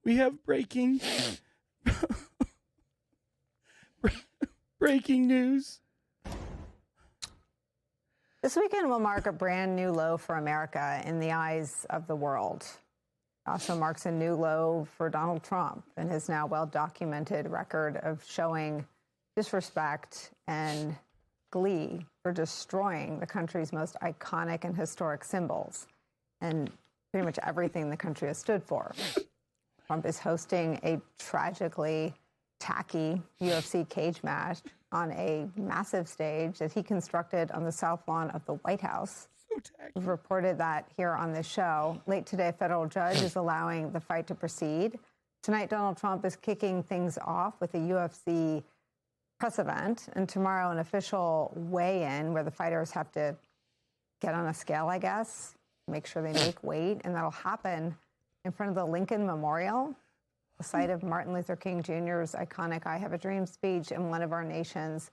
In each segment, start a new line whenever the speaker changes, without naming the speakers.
We have breaking breaking news.
This weekend will mark a brand new low for America in the eyes of the world. It also marks a new low for Donald Trump and his now well-documented record of showing disrespect and glee for destroying the country's most iconic and historic symbols and pretty much everything the country has stood for. Trump is hosting a tragically tacky UFC cage match on a massive stage that he constructed on the south lawn of the White House.
So tacky.
We've reported that here on this show. Late today, a federal judge is allowing the fight to proceed. Tonight, Donald Trump is kicking things off with a UFC press event, and tomorrow an official weigh-in where the fighters have to get on a scale, I guess, make sure they make weight, and that'll happen in front of the Lincoln Memorial, the site of Martin Luther King Jr.'s iconic I Have a Dream speech in one of our nation's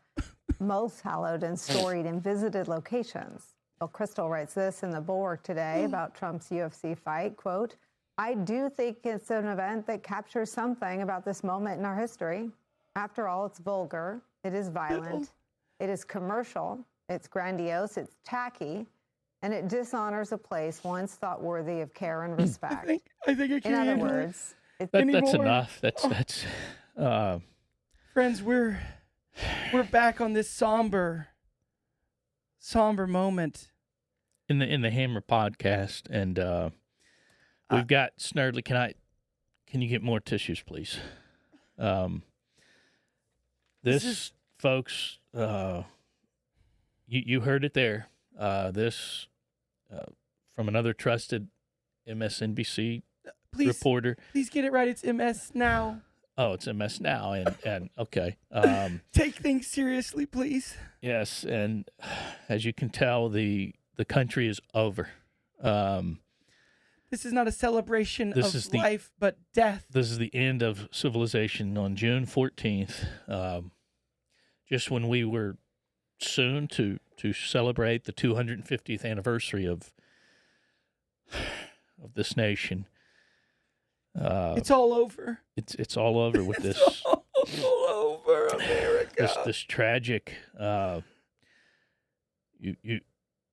most hallowed and storied and visited locations. Bill Kristol writes this in the Bulwark today about Trump's UFC fight, quote, "I do think it's an event that captures something about this moment in our history. After all, it's vulgar, it is violent, it is commercial, it's grandiose, it's tacky, and it dishonors a place once thought worthy of care and respect."
I think I can
In other
handle it.
words,
Anymore.
That's enough. That's
Friends, we're back on this somber moment.
in the Hammer podcast, and we've got Snurdly. Can you get more tissues, please? This folks, you heard it there. This from another trusted MSNBC reporter.
Please get it right. It's MSnow.
Oh, it's MSnow, and okay.
Take things seriously, please.
Yes, and as you can tell, the country is over.
This is not a celebration
This
of
is the-
life, but death.
This is the end of civilization on June 14th, just when we were soon to celebrate the 250th anniversary of this nation.
It's all over.
It's all over with this
All over America.
this tragic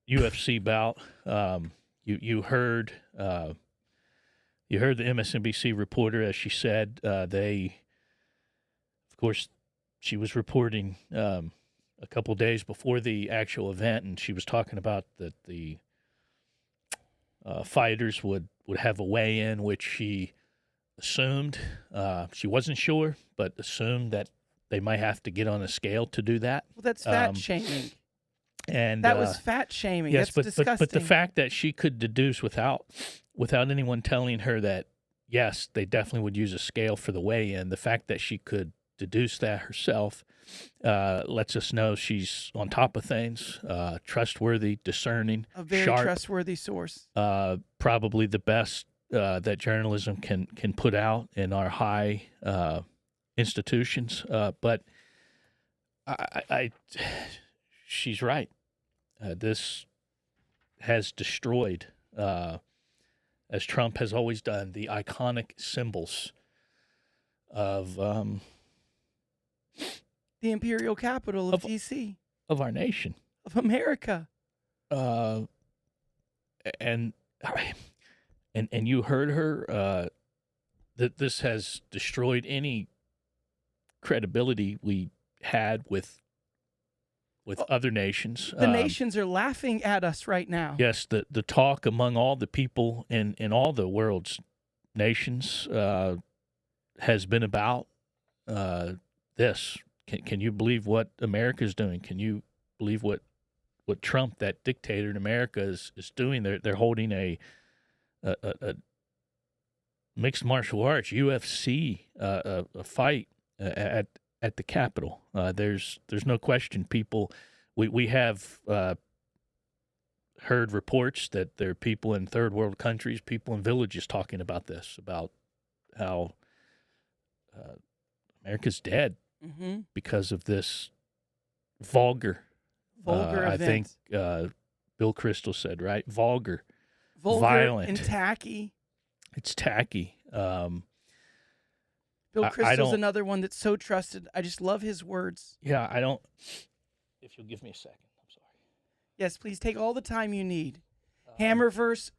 UFC bout. You heard the MSNBC reporter, as she said, of course, she was reporting a couple days before the actual event, and she was talking about that the fighters would have a weigh-in, which she assumed, she wasn't sure, but assumed that they might have to get on a scale to do that.
Well, that's fat shaming.
And
That was fat shaming.
yes,
That's disgusting.
but the fact that she could deduce without anyone telling her that yes, they definitely would use a scale for the weigh-in. The fact that she could deduce that herself lets us know she's on top of things, trustworthy, discerning,
a very
sharp,
trustworthy source.
probably the best that journalism can put out in our high institutions. But she's right. This has destroyed, as Trump has always done, the iconic symbols of
The imperial capital of D.C.,
of our nation,
of America.
And you heard her that this has destroyed any credibility we had with other nations.
The nations are laughing at us right now.
Yes, the talk among all the people in all the world's nations has been about this. Can you believe what America's doing? Can you believe what Trump, that dictator in America, is doing? They're holding a mixed martial arts UFC a fight at the Capitol. There's no question. People, we have heard reports that there are people in third world countries, people in villages talking about this, about how America's dead because of this vulgar
Vulgar
I
event.
think Bill Kristol said, right? Vulgar,
Vulgar
violent,
and tacky.
It's tacky.
Bill
I
Kristol's
don't.
another one that's so trusted. I just love his words.
Yeah, I don't. If you'll give me a second, I'm sorry.
Yes, please take all the time you need.
Um,
Hammerverse,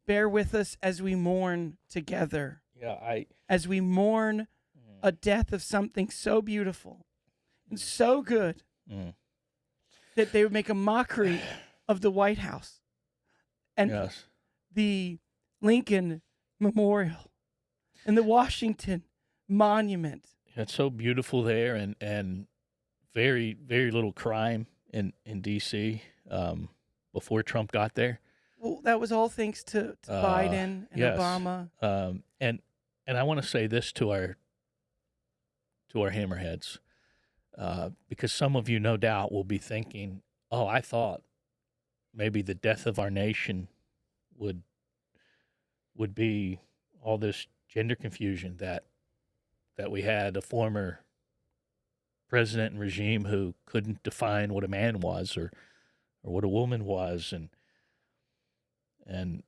bear with us as we mourn together,
Yeah,
as we mourn a death of something so beautiful and so good
Mm.
that they would make a mockery of the White House and
Yes.
the Lincoln Memorial and the Washington Monument.
It's so beautiful there, and very, very little crime in D.C. Before Trump got there.
Well, that was all thanks to Biden and
yes.
Obama.
And I want to say this to our hammerheads, because some of you, no doubt, will be thinking, "Oh, I thought maybe the death of our nation would be all this gender confusion that we had a former president and regime who couldn't define what a man was or what a woman was, and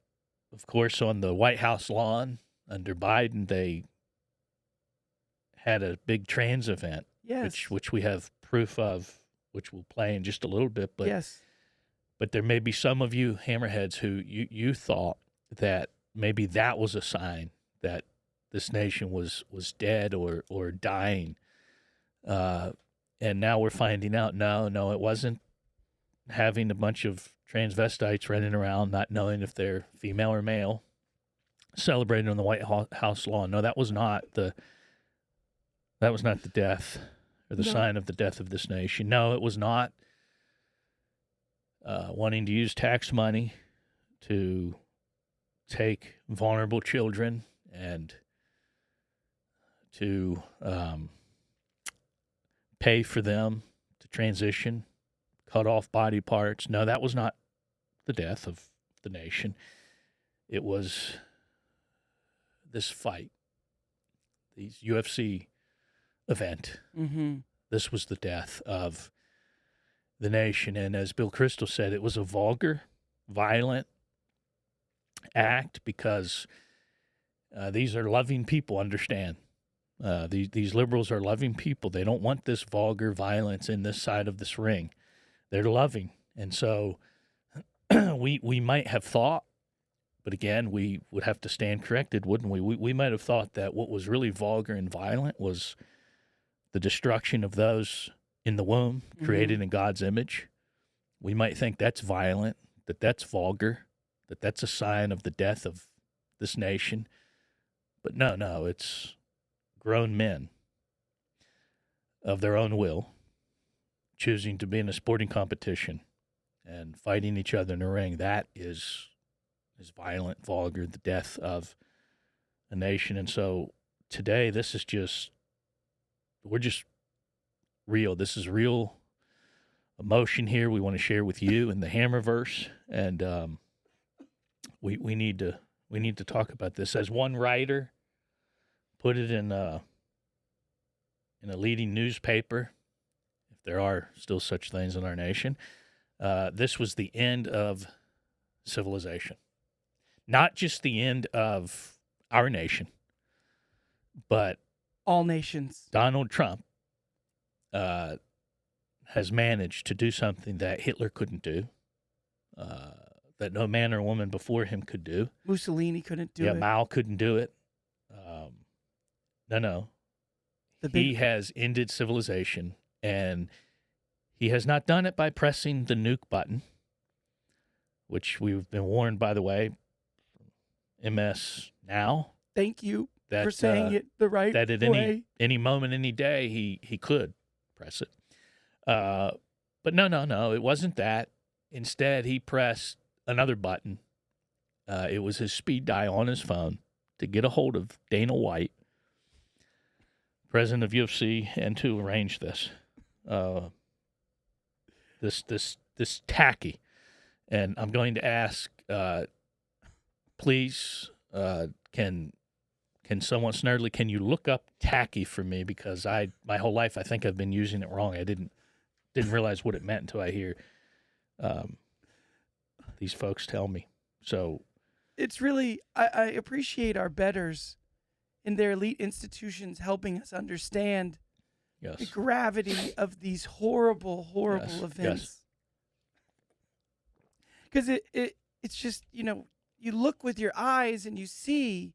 of course on the White House lawn under Biden they had a big trans event,
Yes.
which we have proof of, which we'll play in just a little bit, but
yes.
but there may be some of you hammerheads who you thought that maybe that was a sign that this nation was dead or dying. And now we're finding out, no, it wasn't having a bunch of transvestites running around, not knowing if they're female or male, celebrating on the White House lawn. No, that was not the death or the
No.
sign of the death of this nation. No, it was not wanting to use tax money to take vulnerable children and to pay for them to transition, cut off body parts. No, that was not the death of the nation. It was this fight, these UFC event.
Mm-hmm.
This was the death of the nation. And as Bill Kristol said, it was a vulgar, violent act because these are loving people, understand. These liberals are loving people. They don't want this vulgar violence in this side of this ring. They're loving. And so we might have thought, but again, we would have to stand corrected, wouldn't we? We might have thought that what was really vulgar and violent was the destruction of those in the womb, created in God's image. We might think that's violent, that's vulgar, that's a sign of the death of this nation. But no, it's grown men of their own will choosing to be in a sporting competition and fighting each other in a ring. That is violent, vulgar, the death of a nation. And so today, we're just real. This is real emotion here we want to share with you in the Hammerverse. And we need to talk about this. As one writer put it in a leading newspaper, if there are still such things in our nation, this was the end of civilization. Not just the end of our nation, but
All nations.
Donald Trump has managed to do something that Hitler couldn't do, that no man or woman before him could do.
Mussolini couldn't do
Yeah,
it.
Mao couldn't do it. No. He has ended civilization, and he has not done it by pressing the nuke button, which we've been warned, by the way, MSnow.
Thank you
That,
for saying it the right
that at
way.
any moment, any day, he could press it. But no, it wasn't that. Instead, he pressed another button. It was his speed dial on his phone to get a hold of Dana White, president of UFC, and to arrange this. This tacky. And I'm going to ask, please, can someone, Snurdly, can you look up tacky for me? Because my whole life I think I've been using it wrong. I didn't realize what it meant until I hear these folks tell me. So
It's really, I appreciate our betters in their elite institutions helping us understand the
Yes.
gravity of these horrible, horrible
Yes,
events. Because it's just, you look with your eyes and you see,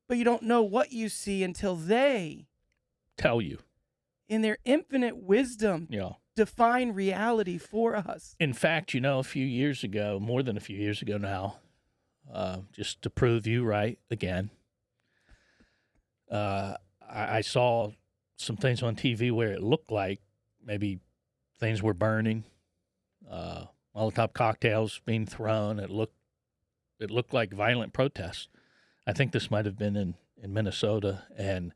but you don't know what you see until they,
Tell you.
in their infinite wisdom,
Yeah.
define reality for us.
In fact, a few years ago, more than a few years ago now, just to prove you right again, I saw some things on TV where it looked like maybe things were burning, Molotov cocktails being thrown. It looked like violent protests. I think this might have been in Minnesota, and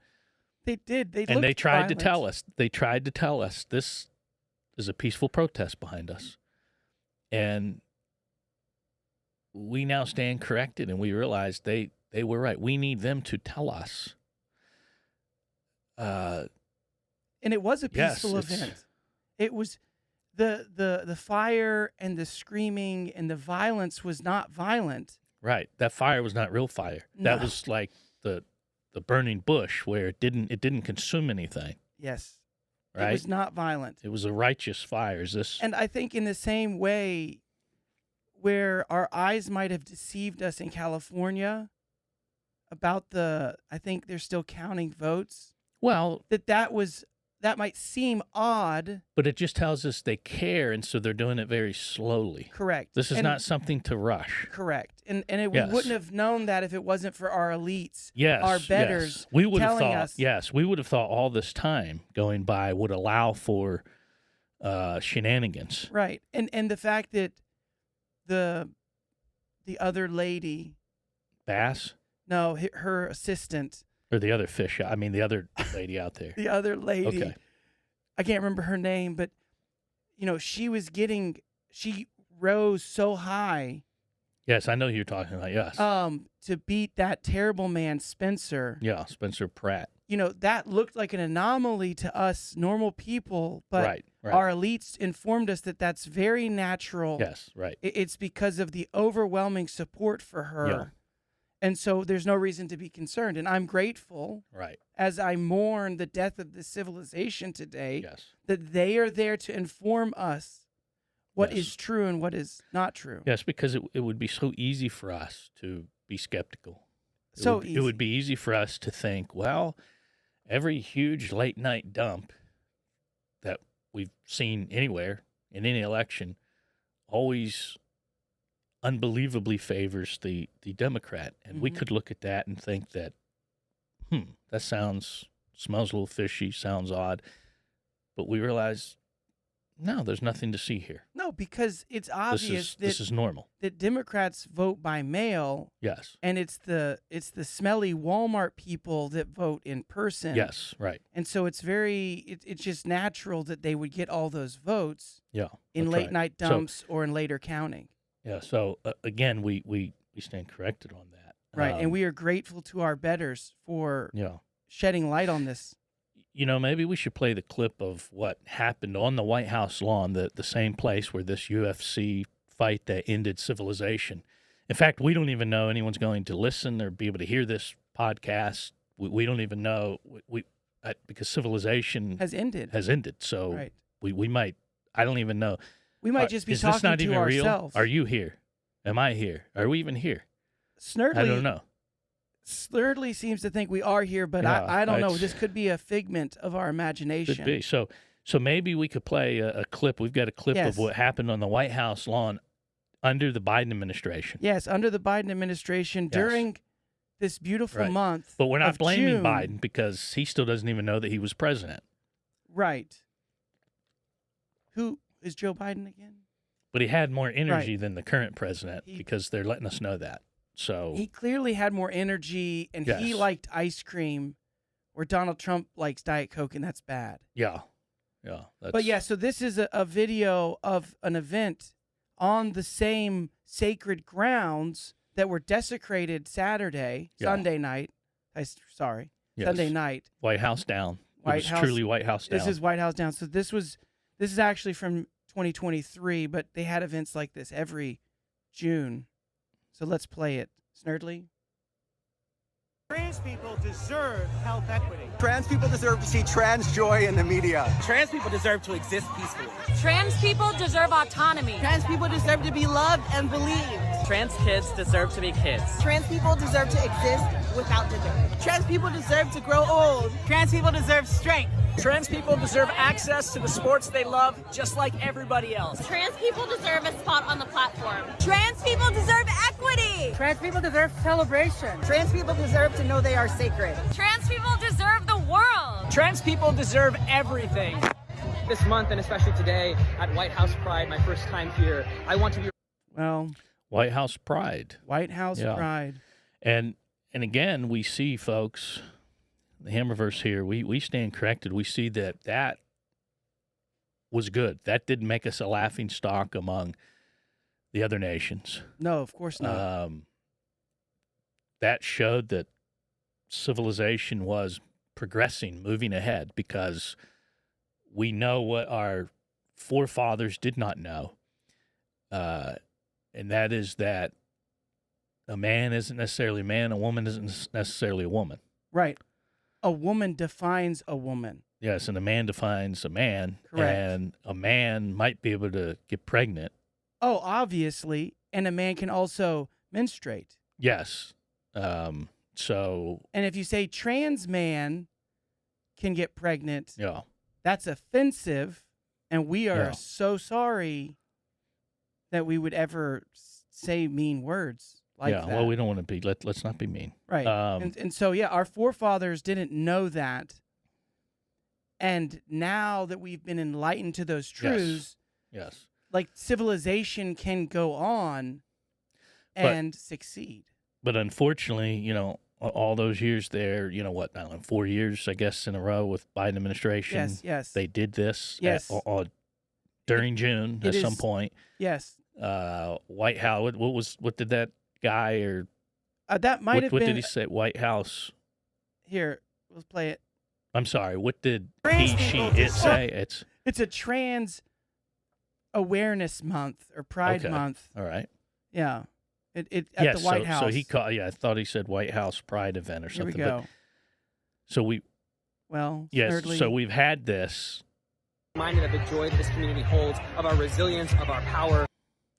They did. They
tried to tell us. They tried to tell us this is a peaceful protest behind us, and we now stand corrected, and we realize they were right. We need them to tell us.
And it was a
Yes,
peaceful event. It was the fire and the screaming and the violence was not violent.
Right. That fire was not real fire. That
No.
was like the burning bush where it didn't consume anything.
Yes.
Right.
It was not violent.
It was a righteous fire. Is this?
And I think in the same way where our eyes might have deceived us in California about I think they're still counting votes,
Well,
that might seem odd.
but it just tells us they care, and so they're doing it very slowly.
Correct.
This is
And-
not something to rush.
correct. And
Yes.
we wouldn't have known that if it wasn't for our elites,
Yes,
our betters
yes. We would have
telling
thought.
us.
Yes, we would have thought all this time going by would allow for shenanigans.
Right. And the fact that the other lady,
Bass
no, her assistant,
or the other fish. I mean, the other lady out there.
the other lady,
Okay.
I can't remember her name, but she rose so high
Yes, I know who you're talking about. Yes.
to beat that terrible man Spencer.
Yeah, Spencer Pratt.
That looked like an anomaly to us normal people, but
Right.
our elites informed us that that's very natural.
Yes. Right.
It's because of the overwhelming support for her.
Yeah.
And so there's no reason to be concerned. And I'm grateful,
Right.
as I mourn the death of this civilization today,
Yes.
that they are there to inform us what
Yes.
is true and what is not true.
Yes, because it would be so easy for us to be skeptical. It would be easy for us to think, well, every huge late night dump that we've seen anywhere in any election always unbelievably favors the Democrat. And we
Mhm.
could look at that and think that, that smells a little fishy, sounds odd. But we realize, no, there's nothing to see here.
No, because it's obvious
This is normal.
that Democrats vote by mail,
Yes.
and it's the smelly Walmart people that vote in person.
Yes, right.
And so it's it's just natural that they would get all those votes
Yeah.
in
that's
late
right.
night dumps or in later counting.
Yeah, so again, we stand corrected on that.
Right. And we are grateful to our betters for
Yeah.
shedding light on this.
Maybe we should play the clip of what happened on the White House lawn, the same place where this UFC fight that ended civilization. In fact, we don't even know anyone's going to listen or be able to hear this podcast. We don't even know because civilization
Has ended.
So
Right.
we might, I don't even know.
We might just be
Is this
talking
not
to
even
ourselves.
real? Are you here? Am I here? Are we even here?
Snurdly,
I don't know.
Snurdly seems to think we are here, but
Yeah,
I don't know.
it's-
This could be a figment of our imagination.
Could be. So maybe we could play a clip. We've got a clip
Yes.
of what happened on the White House lawn under the Biden administration.
Yes, under the Biden administration during this beautiful
Right.
month.
But we're not
of
blaming
June.
Biden because he still doesn't even know that he was president.
Right. Who is Joe Biden again?
But he had more energy than the current president
He-
because they're letting us know that. So
He clearly had more energy, and he
Yes.
liked ice cream, where Donald Trump likes Diet Coke, and that's bad.
yeah.
But yeah, so this is a video of an event on the same sacred grounds that were desecrated Saturday,
Yeah.
Sunday night. Sorry,
Yes.
Sunday night.
White House down.
White
it was
House-
truly White House down.
This is White House down. So this is actually from 2023, but they had events like this every June. So let's play it. Snurdly.
Trans people deserve health equity.
Trans people deserve to see trans joy in the media.
Trans people deserve to exist peacefully.
Trans people deserve autonomy.
Trans people deserve to be loved and believed.
Trans kids deserve to be kids.
Trans people deserve to exist without gender. Trans people deserve to grow old.
Trans people deserve strength.
Trans people deserve access to the sports they love just like everybody else.
Trans people deserve a spot on the platform. Trans people deserve equity.
Trans people deserve celebration. Trans people deserve to know they are sacred.
Trans people deserve the world.
Trans people deserve everything. This month, and especially today at White House Pride, my first time here, I want to be...
Well,
White House Pride.
White House
Yeah.
Pride.
And again, we see, folks, the Hammerverse here, we stand corrected. We see that was good. That didn't make us a laughing stock among the other nations.
No, of course not.
That showed that civilization was progressing, moving ahead, because we know what our forefathers did not know, and that is that a man isn't necessarily a man, a woman isn't necessarily a woman.
Right. A woman defines a woman.
Yes, and a man defines a man.
Correct.
And a man might be able to get pregnant.
Oh, obviously. And a man can also menstruate.
Yes. So,
And if you say trans man can get pregnant,
yeah.
that's offensive. And we are
Yeah.
so sorry that we would ever say mean words like
yeah,
that.
well, we don't want to be, let's not be mean.
Right. And so, yeah, our forefathers didn't know that. And now that we've been enlightened to those truths,
Yes.
like civilization can go on and succeed.
But unfortunately, all those years there, what, I don't know, 4 years, I guess, in a row with Biden administration.
Yes, yes.
They did this
Yes.
during June at some
is-
point.
Yes.
White House, what did that guy or
That might have
what
been.
did he say? White House.
Here, let's play it.
I'm sorry. What did
Trans
he, she,
people
it
deserve-
say?
It's a trans awareness month or Pride
Okay.
month.
All right.
Yeah. It at
Yes,
the White House.
So he called. Yeah, I thought he said White House Pride event or
Here we
something.
go.
So we
Well,
yes.
thirdly,
So we've had this.
Reminded of the joy that this community holds, of our resilience, of our power.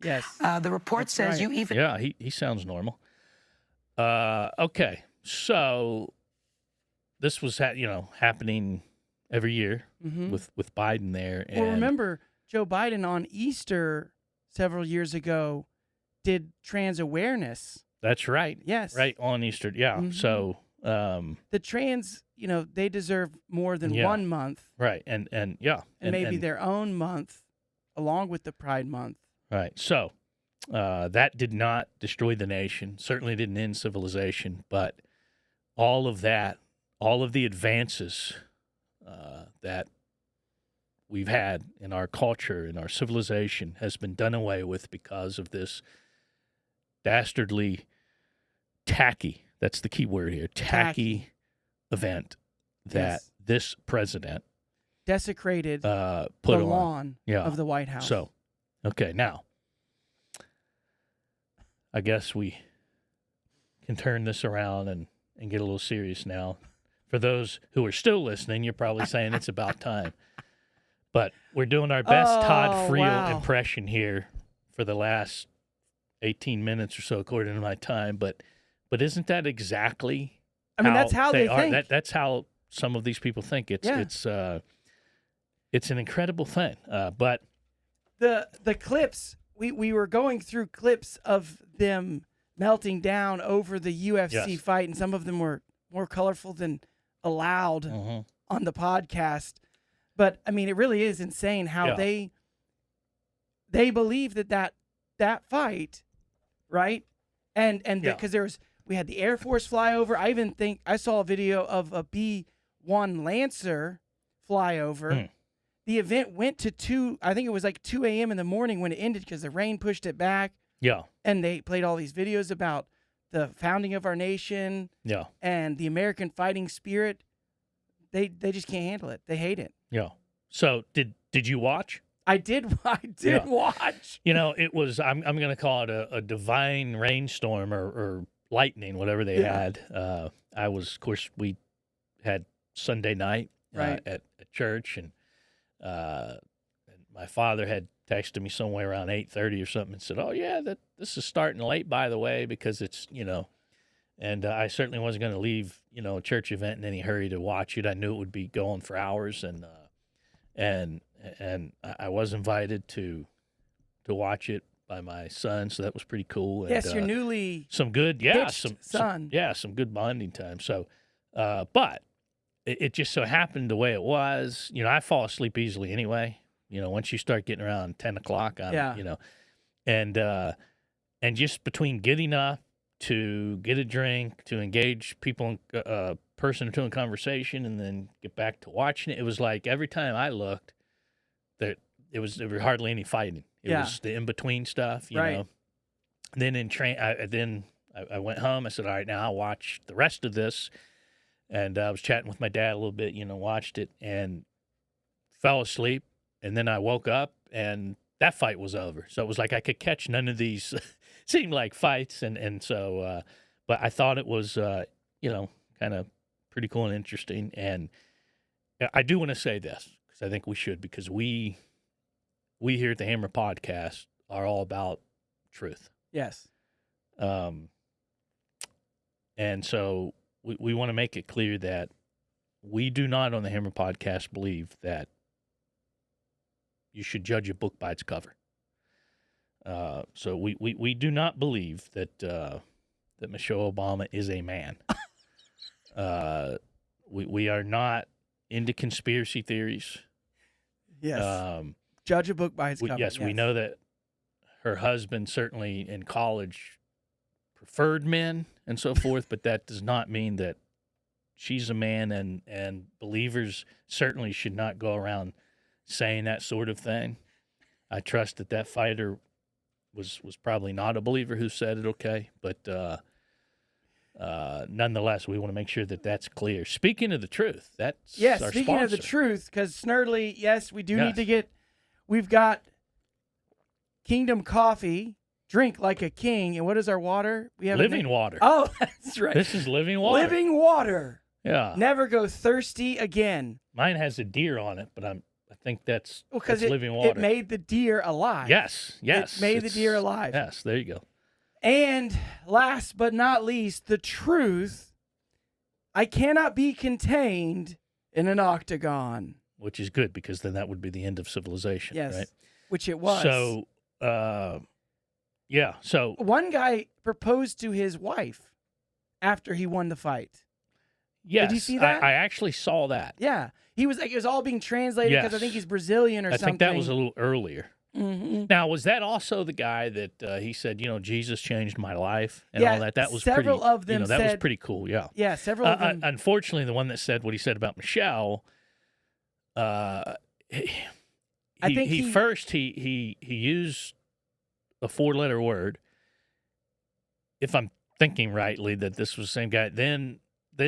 yes.
The report
That's
says
right.
you even.
Yeah, he sounds normal. Okay, so this was happening every year
Mhm.
with Biden there. And
Well, remember, Joe Biden on Easter several years ago did trans awareness.
that's right.
Yes.
Right on Easter. Yeah.
Mhm.
So
The trans, they deserve more than
Yeah.
1 month
right and yeah
and maybe their own month along with the Pride month.
right. So that did not destroy the nation. Certainly didn't end civilization. But all of that, all of the advances that we've had in our culture, in our civilization, has been done away with because of this dastardly, tacky, that's the key word here, tacky event that
Yes.
this president
Desecrated
put
the
on.
lawn
Yeah.
of the White House.
So, okay, now, I guess we can turn this around and get a little serious now. For those who are still listening, you're probably saying it's about time. But we're doing our best Todd
Oh,
Friel
wow.
impression here for the last 18 minutes or so, according to my time. But isn't that exactly
I mean, that's how they
are?
think.
That's how some of these people think. It's an incredible thing. But
The clips, we were going through clips of them melting down over the UFC
Yes.
fight, and some of them were more colorful than allowed
mhm.
on the podcast. But I mean, it really is insane how
Yeah.
they believe that fight, right? And
Yeah.
because we had the Air Force fly over. I even think I saw a video of a B-1 Lancer fly over.
Hmm.
The event went to 2 a.m. in the morning when it ended because the rain pushed it back.
Yeah,
And they played all these videos about the founding of our nation
yeah,
and the American fighting spirit. They just can't handle it. They hate it.
yeah. So did you watch?
I did
Yeah.
watch.
It was I'm going to call it a divine rainstorm or Lightning, whatever they
Yeah.
had. Of course, we had Sunday night
Right.
at church, and my father had texted me somewhere around 8:30 or something and said, "Oh yeah, this is starting late, by the way, because it's And I certainly wasn't going to leave a church event in any hurry to watch it. I knew it would be going for hours, and I was invited to watch it by my son, so that was pretty cool. And,
Yes, your newly
some good,
hitched son.
some good bonding time. So, but it just so happened the way it was. I fall asleep easily anyway. Once you start getting around 10 o'clock, and just between getting up to get a drink, to engage people, a person or two in conversation, and then get back to watching it, it was like every time I looked, there was hardly any fighting. It was the in between stuff, you know. And then I went home. I said, all right, now I'll watch the rest of this. And I was chatting with my dad a little bit, watched it and fell asleep. And then I woke up and that fight was over. So it was like I could catch none of these seemed like fights. And so, but I thought it was, kind of pretty cool and interesting. And I do want to say this because I think we should, because we here at the Hammer Podcast are all about truth.
Yes.
And so we want to make it clear that we do not on the Hammer Podcast believe that you should judge a book by its cover. So we do not believe that that Michelle Obama is a man. We are not into conspiracy theories.
Yes. Judge a book by its cover.
Yes, we know that her husband certainly in college preferred men and so forth, but that does not mean that she's a man, and believers certainly should not go around saying that sort of thing. I trust that fighter was probably not a believer who said it, okay? But nonetheless, we want to make sure that that's clear. Speaking of the truth, that's our
speaking
sponsor.
of the truth, because Snurdly, yes, we do need to get, we've got Kingdom Coffee, drink like a king, and what is our water? We have
Living water.
Oh, that's right.
This is living water.
Living water.
Yeah.
Never go thirsty again.
Mine has a deer on it, but I think that's
because
living water.
It made the deer alive.
Yes.
It made the deer alive.
Yes, there you go.
And last but not least, the truth. I cannot be contained in an octagon.
Which is good, because then that would be the end of civilization,
yes,
right?
Which it was.
So, So
one guy proposed to his wife after he won the fight.
Yes,
did you see that?
I actually saw that.
Yeah, he was like, it was all being translated because I think he's Brazilian or something.
I think that was a little earlier.
Mm-hmm.
Now, was that also the guy that he said, Jesus changed my life and all that? That was
several
pretty,
of them.
that
said,
was pretty cool. Yeah.
Yeah, several of them.
Unfortunately, the one that said what he said about Michelle, I think he used a 4-letter word. If I'm thinking rightly, that this was the same guy. Then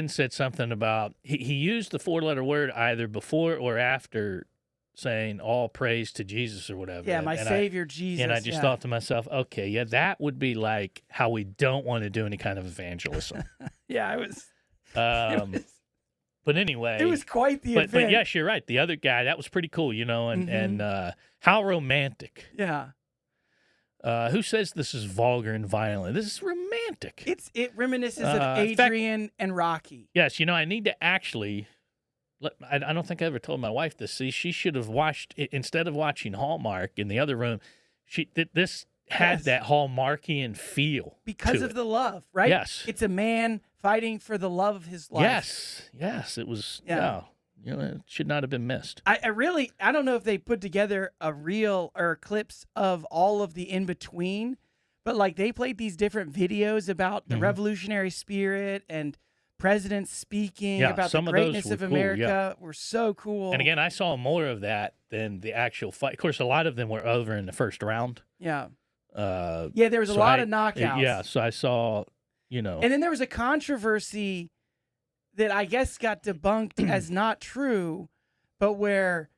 said something about he used the 4-letter word either before or after saying all praise to Jesus or whatever.
Yeah, my Savior Jesus.
And I just thought to myself, okay, that would be like how we don't want to do any kind of evangelism.
Yeah, it was.
But anyway,
it was quite the event.
But yes, you're right. The other guy, that was pretty cool, and how romantic.
Yeah.
Who says this is vulgar and violent? This is romantic.
It reminisces of Adrian and Rocky.
Yes, I need to actually. I don't think I ever told my wife this. See, she should have watched instead of watching Hallmark in the other room. This had that Hallmarkian feel
because of the love, right?
Yes,
it's a man fighting for the love of his life.
Yes, it was. Yeah. It should not have been missed.
I don't know if they put together a reel or clips of all of the in between, but like they played these different videos about the revolutionary spirit and presidents speaking about the greatness of America. Were so cool.
And again, I saw more of that than the actual fight. Of course, a lot of them were over in the first round.
Yeah. There was a lot of knockouts.
Yeah, so I saw,
And then there was a controversy that I guess got debunked as not true, but where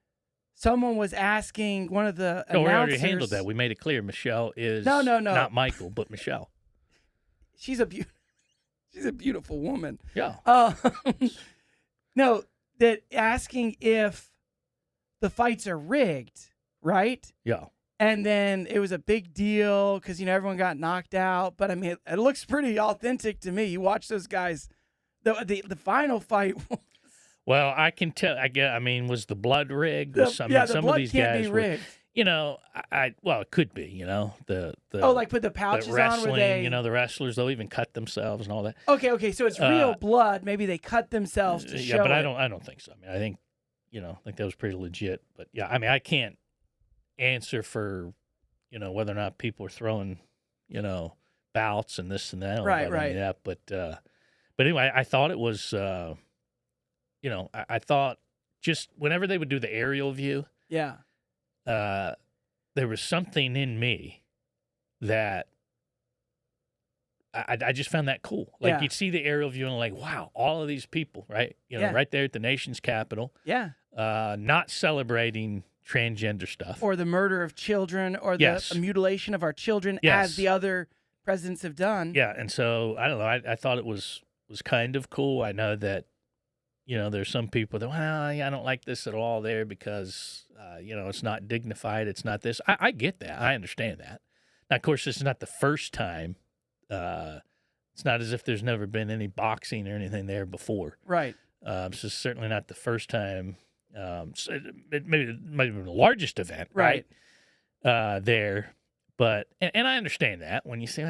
someone was asking one of the announcers.
No, we already handled that. We made it clear Michelle is not Michael, but Michelle.
She's a She's a beautiful woman.
Yeah.
No, that asking if the fights are rigged, right?
Yeah.
And then it was a big deal because, everyone got knocked out. But, I mean, it looks pretty authentic to me. You watch those guys. The final fight.
Well, I can tell. I mean, was the blood rigged?
The
some
blood
of these
can't
guys
be rigged.
Well, it could be. The
Like put the pouches
the wrestling.
on where they.
The wrestlers, they'll even cut themselves and all that.
Okay, so it's real blood. Maybe they cut themselves to show.
Yeah, but
it.
I don't think so. I mean, I think that was pretty legit. But yeah, I mean, I can't answer for whether or not people are throwing bouts and this and that. I don't know about any of that, but anyway, I thought it was. I thought just whenever they would do the aerial view,
Yeah.
there was something in me that I just found that cool. Like
Yeah.
you'd see the aerial view and like, wow, all of these people, right?
Yeah.
Right there at the nation's capital,
Yeah.
not celebrating transgender stuff.
Or the murder of children or the
Yes.
mutilation of our children
Yes.
as the other presidents have done.
Yeah, and so I don't know. I thought it was kind of cool. I know that there's some people that I don't like this at all there because it's not dignified. It's not this. I get that. I understand that. Now, of course, this is not the first time. It's not as if there's never been any boxing or anything there before.
Right.
This is certainly not the first time. So it might have been the largest event, right? There. But and I understand that when you say,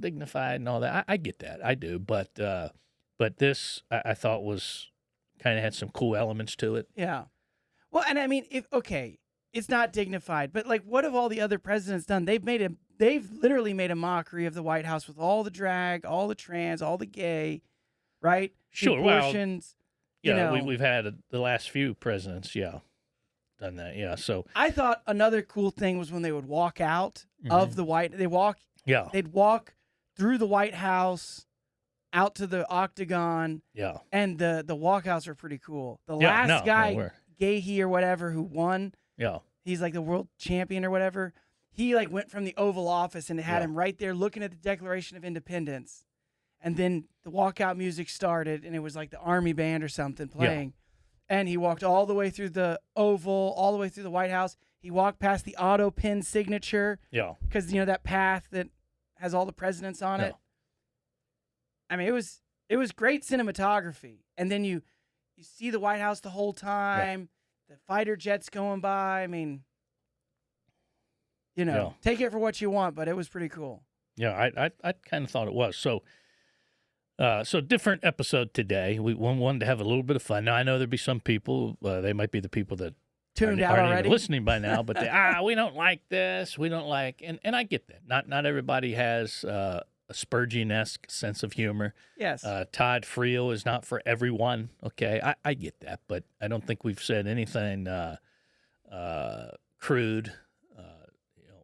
dignified and all that. I get that. I do. But this I thought was kind of had some cool elements to it.
Yeah. Well, and I mean, it's not dignified, but like, what have all the other presidents done? They've literally made a mockery of the White House with all the drag, all the trans, all the gay, right?
Sure.
Abortions.
We've had the last few presidents, done that. Yeah. So
I thought another cool thing was when they would walk out of the they'd walk through the White House out to the octagon.
Yeah.
And the walkouts are pretty cool. The last guy, Gahey or whatever, who won.
Yeah.
He's like the world champion or whatever. He like went from the Oval Office and it had him right there looking at the Declaration of Independence. And then the walkout music started and it was like the Army band or something playing. Yeah. And he walked all the way through the Oval, all the way through the White House. He walked past the auto pin signature.
Yeah.
Because, that path that has all the presidents on it. I mean, it was great cinematography. And then you see the White House the whole time, the fighter jets going by. I mean, take it for what you want, but it was pretty cool.
Yeah, I kind of thought it was. So different episode today. We wanted to have a little bit of fun. Now, I know there'd be some people, they might be the people that
tuned out
aren't
already,
even listening by now, but we don't like this. We don't like, and I get that. Not everybody has a Spurgeon-esque sense of humor.
Yes.
Todd Friel is not for everyone. Okay, I get that, but I don't think we've said anything crude,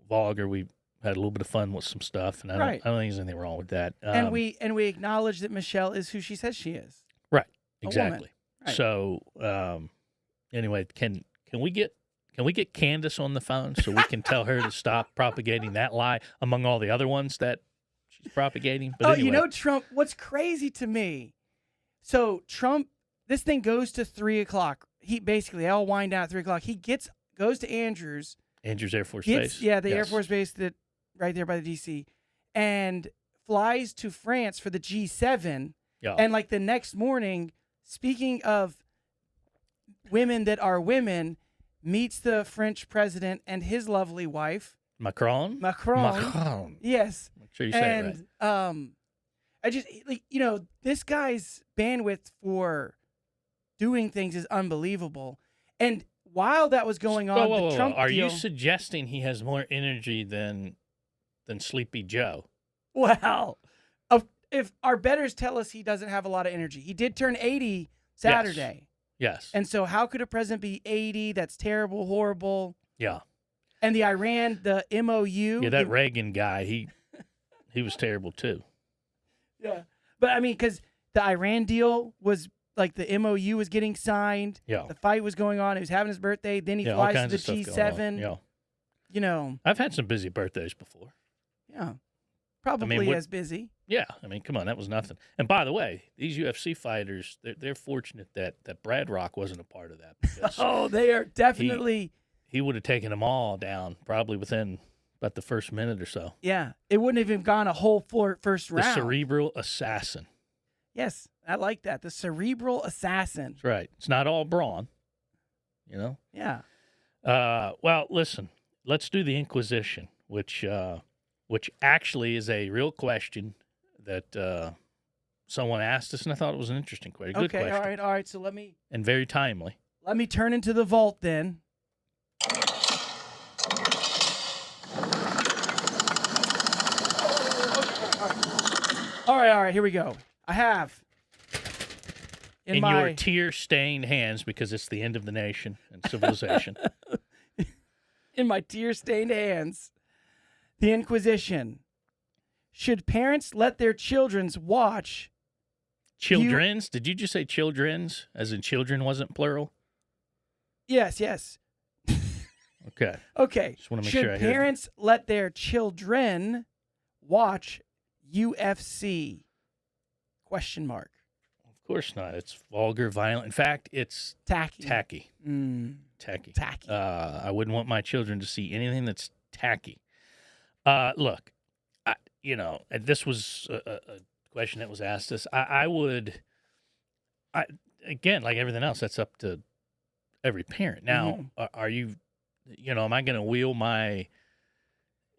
vulgar. We had a little bit of fun with some stuff, and I don't think there's anything wrong with that.
And we acknowledge that Michelle is who she says she is.
Right. Exactly.
Right.
So anyway, can we get Candace on the phone so we can tell her to stop propagating that lie among all the other ones that she's propagating? But anyway.
Trump, what's crazy to me, so Trump, this thing goes to 3:00. He basically, they all wind down at 3:00. He goes to Andrews
Air Force Base.
Yeah, the Air Force Base that right there by the DC, and flies to France for the G7.
Yeah.
And like the next morning, speaking of women that are women, meets the French president and his lovely wife.
Macron.
Yes.
Make sure you say it right.
I just, this guy's bandwidth for doing things is unbelievable. And while that was going on, the Trump
Are
deal,
you suggesting he has more energy than Sleepy Joe?
Well, if our bettors tell us he doesn't have a lot of energy. He did turn 80 Saturday.
Yes.
And so how could a president be 80? That's terrible, horrible.
Yeah.
And the MOU.
Yeah, that Reagan guy, he was terrible too.
Yeah. But I mean, because the Iran deal was like the MOU was getting signed.
Yeah.
The fight was going on. He was having his birthday. Then he flies to the G7.
Yeah. I've had some busy birthdays before.
Yeah. Probably
what-
as busy.
Yeah, I mean, come on, that was nothing. And by the way, these UFC fighters, they're fortunate that Brad Rock wasn't a part of that because
Oh, they are definitely.
he would have taken them all down probably within about the first minute or so.
Yeah, it wouldn't have even gone a whole first
The
round.
cerebral assassin.
Yes, I like that. The cerebral assassin.
That's right. It's not all brawn, you know.
Yeah.
Well, listen, let's do the Inquisition, which actually is a real question that someone asked us, and I thought it was an interesting question. Good
Okay.
question.
All right. So
And very timely.
let me turn into the vault then. All right. Here we go. I have
In your tear-stained hands, because it's the end of the nation and civilization.
in my tear-stained hands, the Inquisition. Should parents let their children's watch?
Children's? Did you just say children's, as in children wasn't plural?
Yes.
Okay.
Okay.
Just want to make
Should
sure I heard you.
parents let their children watch UFC? Question mark.
Of course not. It's vulgar, violent. In fact, it's
Tacky.
tacky.
Tacky.
I wouldn't want my children to see anything that's tacky. Look, and this was a question that was asked us. Again, like everything else, that's up to every parent. Now, are you, am I going to wheel my,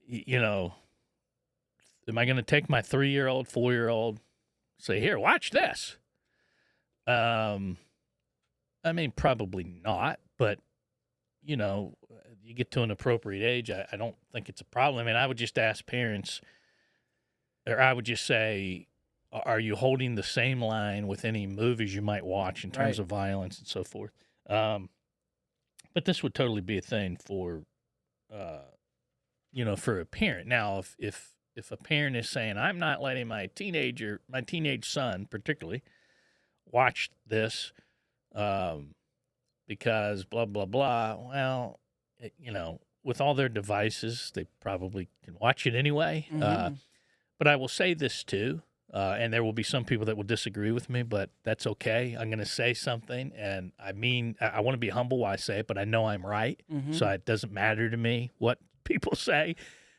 am I going to take my 3-year-old, 4-year-old, say, here, watch this? I mean, probably not, but, you get to an appropriate age, I don't think it's a problem. I mean, I would just ask parents, or I would just say, are you holding the same line with any movies you might watch in terms of violence and so forth? But this would totally be a thing for, for a parent. Now, if a parent is saying, I'm not letting my teenage son particularly, watch this because blah, blah, blah, well, with all their devices, they probably can watch it anyway. But I will say this too, and there will be some people that will disagree with me, but that's okay. I'm going to say something, and I want to be humble while I say it, but I know I'm right, so it doesn't matter to me what people say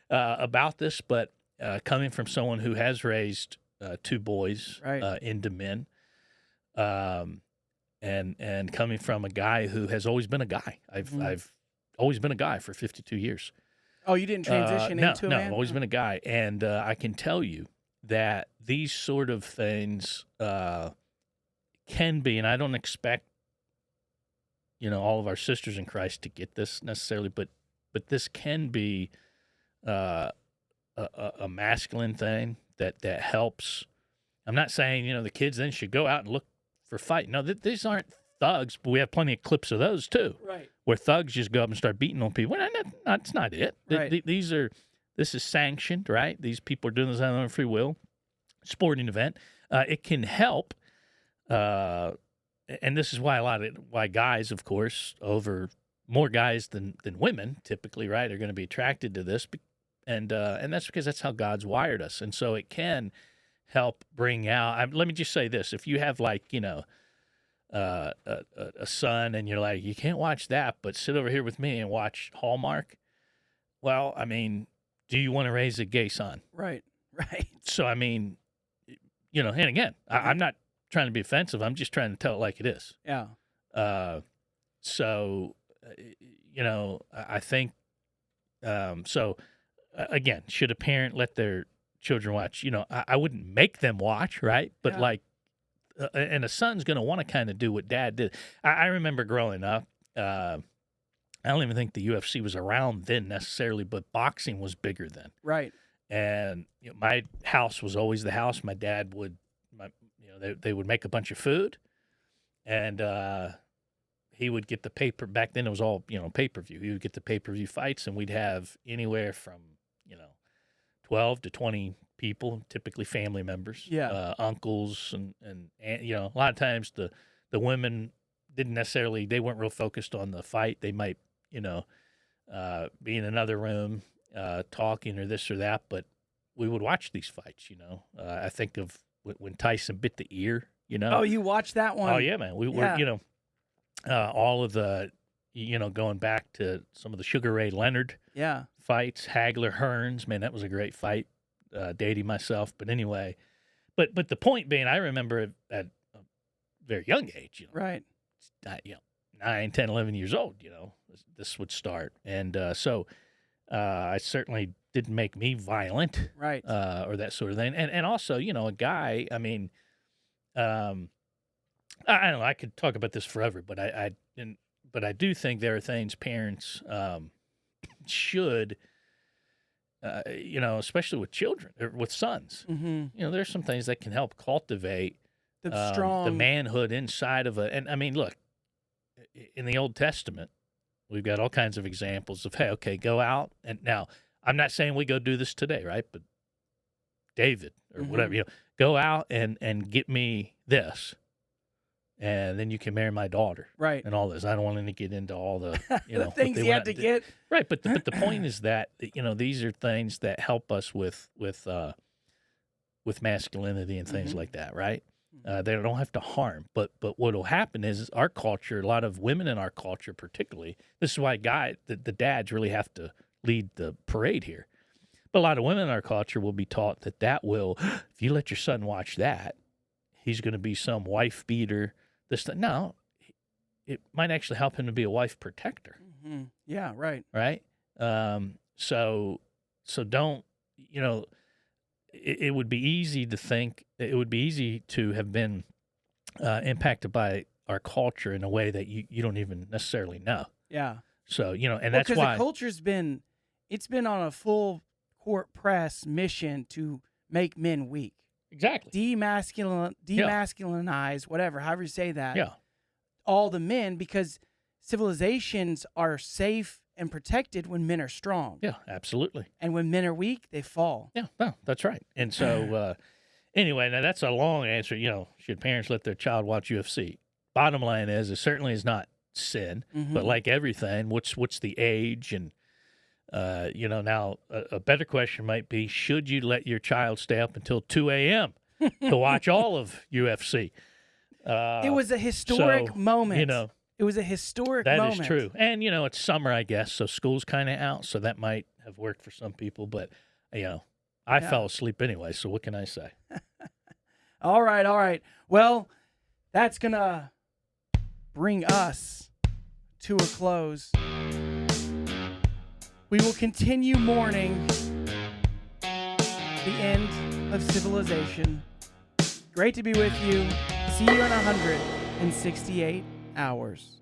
about this. But coming from someone who has raised 2 boys into men, and coming from a guy who has always been a guy, I've always been a guy for 52 years.
Oh, you didn't transition into a man?
No, I've always been a guy. And I can tell you that these sort of things can be, and I don't expect, all of our sisters in Christ to get this necessarily, but this can be a masculine thing that helps. I'm not saying, the kids then should go out and look for fight. No, these aren't thugs, but we have plenty of clips of those too.
Right.
Where thugs just go up and start beating on people. That's not it.
Right.
This is sanctioned, right? These people are doing this on their own free will. Sporting event. It can help, and this is why guys, of course, more guys than women typically, right, are going to be attracted to this, and that's because that's how God's wired us, and so it can help bring out. Let me just say this: if you have a son and you're like, you can't watch that, but sit over here with me and watch Hallmark. Well, I mean, do you want to raise a gay son?
Right.
So, I mean, and again, I'm not trying to be offensive. I'm just trying to tell it like it is.
Yeah.
So, I think, so again, should a parent let their children watch? I wouldn't make them watch, right? But and a son's going to want to kind of do what dad did. I remember growing up, I don't even think the UFC was around then necessarily, but boxing was bigger then.
Right.
And my house was always the house. My dad would, they would make a bunch of food, and he would get the paper. Back then it was all, pay-per-view. He would get the pay-per-view fights, and we'd have anywhere from, 12 to 20 people, typically family members, uncles, and a lot of times the women didn't necessarily, they weren't real focused on the fight. They might, be in another room talking or this or that, but we would watch these fights. I think of when Tyson bit the ear.
Oh, you watched that one?
Oh yeah, man. We were all of the going back to some of the Sugar Ray Leonard fights, Hagler Hearns. Man, that was a great fight. Dating myself, but anyway. But the point being, I remember at a very young age,
right?
9, 10, 11 years old, this would start. And so I certainly didn't make me violent,
right?
Or that sort of thing. And also, a guy, I mean, I don't know, I could talk about this forever, but I do think there are things parents should, especially with children or with sons, there's some things that can help cultivate the manhood inside of and I mean, look, in the Old Testament, we've got all kinds of examples of, hey, okay, go out. And now I'm not saying we go do this today, right? But David or whatever, go out and get me this. And then you can marry my daughter.
Right.
And all this. I don't want to get into all the,
the things you had to get.
Right. But the point is that, these are things that help us with masculinity and things like that, right? They don't have to harm. But what will happen is our culture, a lot of women in our culture particularly, this is why the dads really have to lead the parade here. But a lot of women in our culture will be taught that will, if you let your son watch that, he's going to be some wife beater. No, it might actually help him to be a wife protector.
Yeah, right.
Right? So don't, it would be easy to think, it would be easy to have been impacted by our culture in a way that you don't even necessarily know.
Yeah.
So, and that's why.
Because the culture's been on a full court press mission to make men weak.
Exactly.
Demasculinize, whatever, however you say that.
Yeah.
All the men, because civilizations are safe and protected when men are strong.
Yeah, absolutely.
And when men are weak, they fall.
Yeah, no, that's right. And so, anyway, now that's a long answer. Should parents let their child watch UFC? Bottom line is, it certainly is not sin, but like everything, what's the age? And, now a better question might be, should you let your child stay up until 2 a.m. to watch all of UFC?
It was a historic moment. It was a historic moment.
That is true. And, it's summer, I guess, so school's kind of out, so that might have worked for some people. But, I fell asleep anyway, so what can I say?
All right. Well, that's going to bring us to a close. We will continue mourning the end of civilization. Great to be with you. See you in 168 hours.